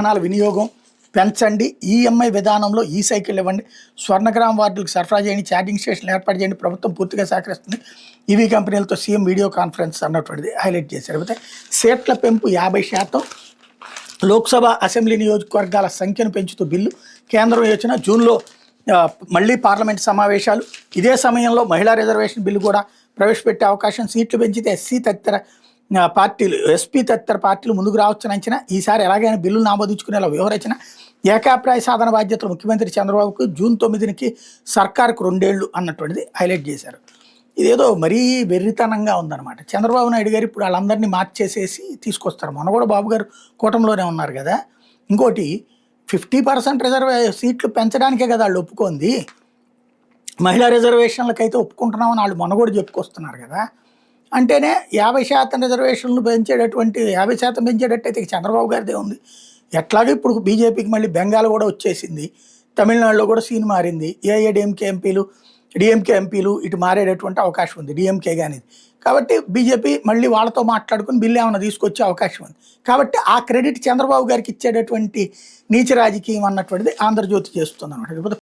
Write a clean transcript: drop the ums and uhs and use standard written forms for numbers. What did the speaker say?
వాహనాల వినియోగం పెంచండి, ఈఎంఐ విధానంలో ఈ సైకిల్ ఇవ్వండి, స్వర్ణగ్రామ్ వార్డులకు సరఫరా చేయండి, ఛార్జింగ్ స్టేషన్లు ఏర్పాటు చేయండి, ప్రభుత్వం పూర్తిగా సహకరిస్తుంది, ఈవీ కంపెనీలతో సీఎం వీడియో కాన్ఫరెన్స్ అన్నటువంటిది హైలైట్ చేశారు. అయితే సీట్ల పెంపు 50%, లోక్సభ అసెంబ్లీ నియోజకవర్గాల సంఖ్యను పెంచుతూ బిల్లు, కేంద్రం యోచన, జూన్లో మళ్ళీ పార్లమెంట్ సమావేశాలు, ఇదే సమయంలో మహిళా రిజర్వేషన్ బిల్లు కూడా ప్రవేశపెట్టే అవకాశం, సీట్లు పెంచితే ఎస్పీ తదితర పార్టీలు ముందుకు రావచ్చని అంచనా, ఈసారి ఎలాగైనా బిల్లులు ఆమోదించుకునేలా వ్యూహరచన, ఏకాభిప్రాయ సాధన బాధ్యతలు ముఖ్యమంత్రి చంద్రబాబుకు, జూన్ 9కి సర్కార్కు 2 ఏళ్లు అన్నటువంటిది హైలైట్ చేశారు. ఇదేదో మరీ వెర్రితనంగా ఉందన్నమాట. చంద్రబాబు నాయుడు గారు ఇప్పుడు వాళ్ళందరినీ మార్చేసేసి తీసుకొస్తారు. మొన్న కూడా బాబు గారు కూటమిలోనే ఉన్నారు కదా. ఇంకోటి 50% సీట్లు పెంచడానికే కదా వాళ్ళు ఒప్పుకుంది. మహిళా రిజర్వేషన్లకైతే ఒప్పుకుంటున్నామని వాళ్ళు మొన్న కూడా చెప్పుకొస్తున్నారు కదా. అంటేనే 50% రిజర్వేషన్లు పెంచేటటువంటి 50% పెంచేటట్టయితే చంద్రబాబు గారిదే ఉంది. ఎట్లాగో ఇప్పుడు బీజేపీకి మళ్ళీ బెంగాల్ కూడా వచ్చేసింది, తమిళనాడులో కూడా సీన్ మారింది, డిఎంకే ఎంపీలు ఇటు మారేటటువంటి అవకాశం ఉంది, డిఎంకే కానీ. కాబట్టి బీజేపీ మళ్ళీ వాళ్ళతో మాట్లాడుకుని బిల్లు ఏమైనా తీసుకొచ్చే అవకాశం ఉంది. కాబట్టి ఆ క్రెడిట్ చంద్రబాబు గారికి ఇచ్చేటటువంటి నీచ రాజకీయం అన్నటువంటిది ఆంధ్రజ్యోతి చేస్తుంది అన్నమాట.